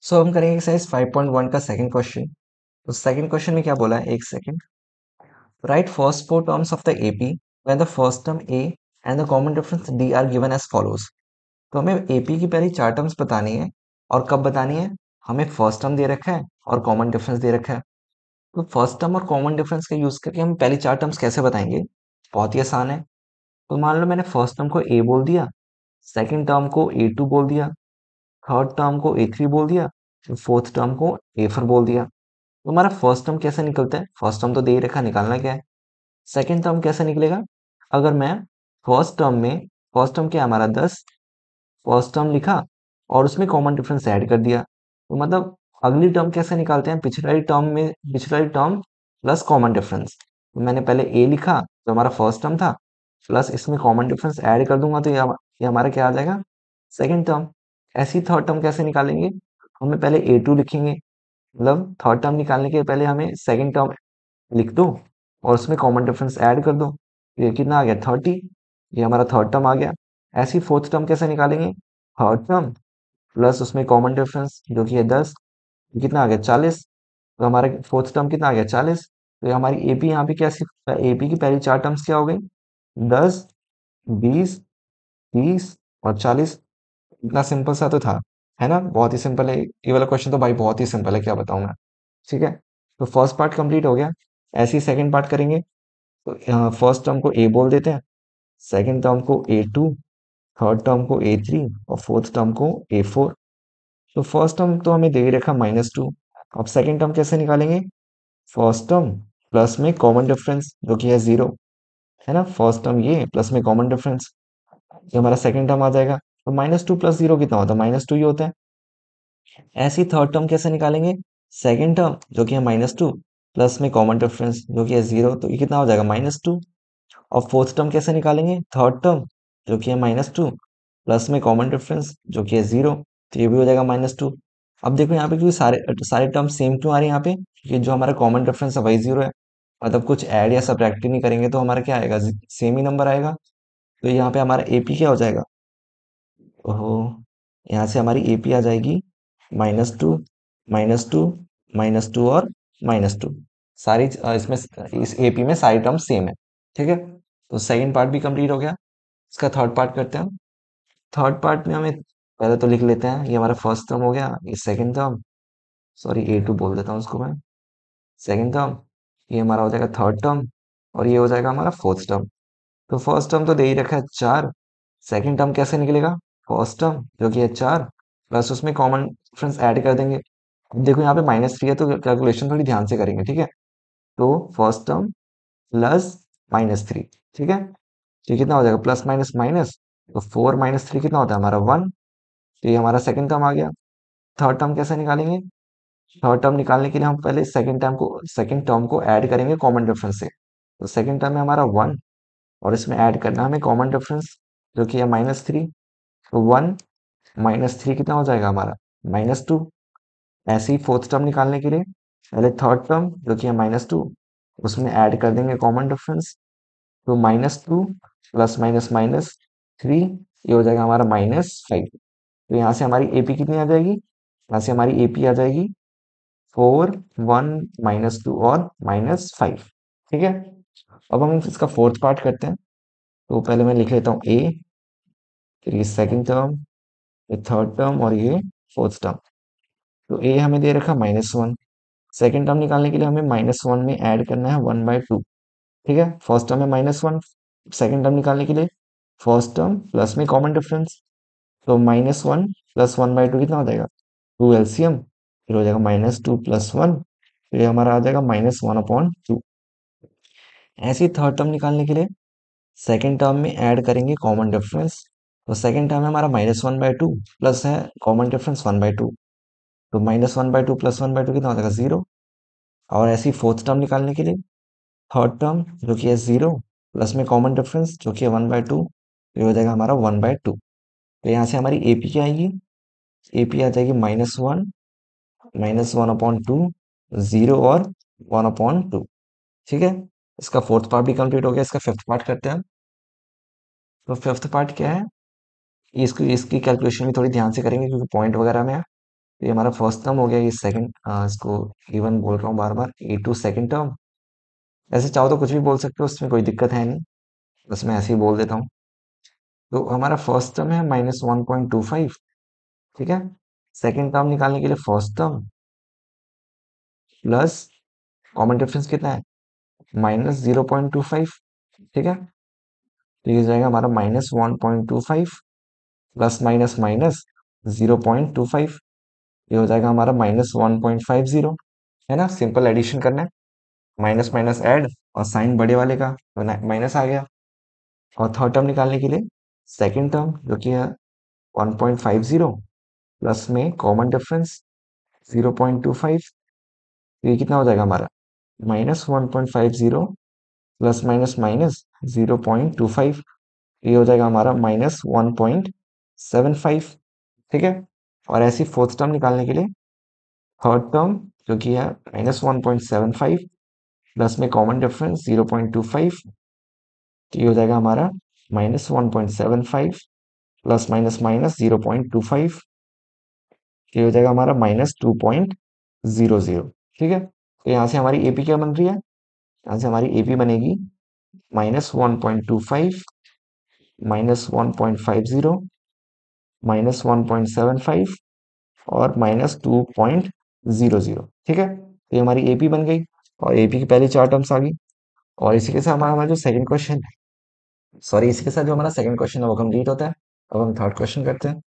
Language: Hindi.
सो हम करेंगे एक्सरसाइज 5.1 का सेकंड क्वेश्चन। तो सेकंड क्वेश्चन में क्या बोला है, एक second. Write first four terms of the AP when the first term a and the common difference d are given as follows. तो हमें एपी की पहली चार टर्म्स बतानी है। और कब बतानी है? हमें फर्स्ट टर्म दे रखा है और कॉमन डिफरेंस दे रखा है। तो फर्स्ट टर्म और कॉमन डिफरेंस का यूज करके हम पहली चार टर्म्स कैसे बताएंगे? बहुत ही आसान है। तो मान लो मैंने फर्स्ट टर्म को ए बोल दिया, सेकंड टर्म को ए टू बोल दिया, थर्ड टर्म को ए थ्री बोल दिया, फोर्थ टर्म को ए फोर बोल दिया। तो हमारा फर्स्ट टर्म कैसे निकलता है? फर्स्ट टर्म तो दे ही रखा, निकालना क्या है। सेकंड टर्म कैसे निकलेगा? अगर मैं फर्स्ट टर्म में, फर्स्ट टर्म क्या है हमारा 10, फर्स्ट टर्म लिखा और उसमें कॉमन डिफरेंस ऐड कर दिया, तो मतलब अगली टर्म कैसे निकालते हैं? पिछली टर्म में पिछली टर्म प्लस कॉमन डिफरेंस। तो मैंने पहले ए लिखा जो हमारा फर्स्ट टर्म था, प्लस इसमें कॉमन डिफरेंस ऐड कर दूंगा तो ये हमारा क्या आ जाएगा? Second term. ऐसी थर्ड टर्म कैसे निकालेंगे? हमें पहले ए टू लिखेंगे, मतलब थर्ड टर्म निकालने के पहले हमें सेकंड टर्म लिख दो और उसमें कॉमन डिफरेंस ऐड कर दो। ये कितना आ गया? 30। ये हमारा थर्ड टर्म आ गया। ऐसी फोर्थ टर्म कैसे निकालेंगे? थर्ड टर्म प्लस उसमें कॉमन डिफरेंस जो कि है 10। ये कितना आ गया? 40। तो हमारा फोर्थ टर्म कितना आ गया? 40। तो ये हमारी एपी यहाँ पे कैसी, एपी की पहली चार टर्म्स क्या हो गई? 10, 20, 30 और 40। इतना सिंपल सा तो था, है ना? बहुत ही सिंपल है ये वाला क्वेश्चन, तो भाई बहुत ही सिंपल है, क्या बताऊं मैं। ठीक है, तो फर्स्ट पार्ट कंप्लीट हो गया। ऐसे ही सेकंड पार्ट करेंगे। तो फर्स्ट टर्म को ए बोल देते हैं, सेकंड टर्म को ए टू, थर्ड टर्म को ए थ्री और फोर्थ टर्म को ए फोर। तो फर्स्ट टर्म तो हमें दे ही रखा -2। अब सेकंड टर्म कैसे निकालेंगे? फर्स्ट टर्म प्लस में कॉमन डिफरेंस जो कि है 0, है ना? फर्स्ट टर्म ये प्लस में कॉमन डिफरेंस, ये हमारा सेकंड टर्म आ जाएगा। तो -2 प्लस 0 कितना होता है? -2 ही होता है। ऐसे ही थर्ड टर्म कैसे निकालेंगे? सेकंड टर्म जो कि है -2 प्लस में कॉमन डिफरेंस जो कि है 0, तो ये कितना हो जाएगा? -2। और फोर्थ टर्म कैसे निकालेंगे? थर्ड टर्म जो कि है -2 प्लस में कॉमन डिफरेंस जो कि है 0, तो ये भी हो जाएगा -2। अब देखो यहाँ पे क्योंकि सारे सारे टर्म सेम क्यों आ रहे हैं यहाँ पे? क्योंकि जो हमारा कॉमन डिफरेंस है वही 0 है। मतलब कुछ ऐड या सब्ट्रैक्ट नहीं करेंगे तो हमारा क्या आएगा? सेम ही नंबर आएगा। तो यहाँ पे हमारा एपी क्या हो जाएगा? ओहो, यहाँ से हमारी एपी आ जाएगी -2, -2, -2 और -2। सारी इसमें इस एपी में सारी टर्म सेम है। ठीक है, तो सेकंड पार्ट भी कंप्लीट हो गया। इसका थर्ड पार्ट करते हैं। थर्ड पार्ट में हमें पहले तो लिख लेते हैं, ये हमारा फर्स्ट टर्म हो गया, ये second term, sorry a two बोल देता हूँ उसको मैं, सेकंड टर्म, ये हमारा हो जाएगा थर्ड टर्म और ये हो जाएगा हमारा फोर्थ टर्म। तो फर्स्ट टर्म तो दे ही रखा है 4, सेकंड टर्म कैसे निकलेगा? फर्स्ट टर्म जो कि है 4 प्लस उसमें कॉमन डिफरेंस ऐड कर देंगे। अब देखो यहाँ पे -3 है तो कैलकुलेशन थोड़ी ध्यान से करेंगे, ठीक है? तो फर्स्ट टर्म प्लस -3, ठीक है? तो ये कितना हो जाएगा? प्लस माइनस माइनस, तो 4 -3 कितना होता है हमारा? 1। तो ये हमारा सेकंड टर्म आ गया। थर्ड टर्म कैसे निकालेंगे? थर्ड टर्म निकालने के लिए हम पहले सेकंड टर्म को ऐड करेंगे कॉमन डिफरेंस से। तो सेकंड टर्म में हमारा 1 और इसमें ऐड करना है हमें कॉमन डिफरेंस जो कि है -3। तो 1 -3 कितना हो जाएगा हमारा? -2। ऐसे ही फोर्थ टर्म निकालने के लिए पहले थर्ड टर्म जो कि है -2, उसमें ऐड कर देंगे कॉमन डिफरेंस। तो -2 प्लस माइनस -3, ये हो जाएगा हमारा -5। तो यहाँ से हमारी एपी कितनी आ जाएगी? यहाँ से हमारी एपी आ जाएगी 4, 1, -2 और -5। ठीक है, अब हम इसका फोर्थ पार्ट करते हैं। तो पहले मैं लिख लेता हूँ ए, फिर ये सेकंड टर्म, ये थर्ड टर्म और ये फोर्थ टर्म। तो ए हमें दे रखा -1, सेकंड टर्म निकालने के लिए हमें -1 में ऐड करना है 1/2। ठीक है, फर्स्ट टर्म में -1, सेकंड टर्म निकालने के लिए फर्स्ट टर्म प्लस में कॉमन डिफरेंस, तो -1 प्लस 1/2 कितना हो जाएगा? 2 एलसीएम, फिर हो जाएगा -2 प्लस 1, फिर ये हमारा आ जाएगा -1/2। ऐसे ही थर्ड टर्म निकालने के लिए सेकंड टर्म में ऐड करेंगे कॉमन डिफरेंस। तो सेकंड टर्म में हमारा -1/2 प्लस है कॉमन डिफरेंस 1/2, तो -1/2 प्लस 1/2 कितना हो जाएगा? 0। और ऐसे ही फोर्थ टर्म निकालने के लिए थर्ड टर्म जो कि है 0 प्लस में कॉमन डिफरेंस जो कि है 1/2, ये हो जाएगा हमारा 1/2। तो यहाँ से हमारी एपी क्या आएगी? एपी आ जाएगी -1, -1/2, 0 और 1/2। ठीक है, इसका फोर्थ पार्ट भी कंप्लीट हो गया। इसका फिफ्थ पार्ट करते हैं। तो फिफ्थ पार्ट क्या है? इसकी इसकी कैलकुलेशन भी थोड़ी ध्यान से करेंगे क्योंकि पॉइंट वगैरह में है। तो ये हमारा फर्स्ट टर्म हो गया, ये सेकंड, इसको इवन बोल रहा हूँ बार बार, ए टू सेकंड टर्म। ऐसे चाहो तो कुछ भी बोल सकते हो, उसमें कोई दिक्कत है नहीं, बस मैं ऐसे ही बोल देता हूँ। तो हमारा फर्स्ट टर्म है -1.25, ठीक है। सेकंड टर्म निकालने के लिए first term plus common difference कितना है, -0.25, ठीक है। तो ये हो जाएगा हमारा -1.25 प्लस माइनस माइनस 0.25, ये हो जाएगा हमारा -1.50, है ना। सिंपल एडिशन करना है, माइनस माइनस ऐड, और साइन बड़े वाले का तो माइनस आ गया। और थर्ड टर्म निकालने के लिए सेकंड टर्म जो कि है 1.50 प्लस में कॉमन डिफरेंस 0.25, ये कितना हो जाएगा हमारा -1.50 प्लस माइनस माइनस 0.25, ये हो जाएगा हमारा -1.75, ठीक है। और ऐसी फोर्थ टर्म निकालने के लिए थर्ड टर्म जो कि है -1.75 प्लस में कॉमन डिफरेंस 0.25, ये हो जाएगा हमारा -1.75 प्लस माइनस माइनस 0.25, ये हो जाएगा हमारा -2.00, ठीक है। तो यहाँ से हमारी एपी क्या बन रही है, यहाँ से हमारी एपी बनेगी -1.25 -1.50 -1.75 और -2.00, ठीक है। तो ये हमारी एपी बन गई, और एपी की पहली चार टर्म्स आ गई। और इसी के साथ हमारा हमारा जो सेकंड क्वेश्चन, सॉरी, इसी के साथ जो हमारा सेकंड क्वेश्चन है वो कंप्लीट होता है। अब हम थर्ड क्वेश्चन करते हैं।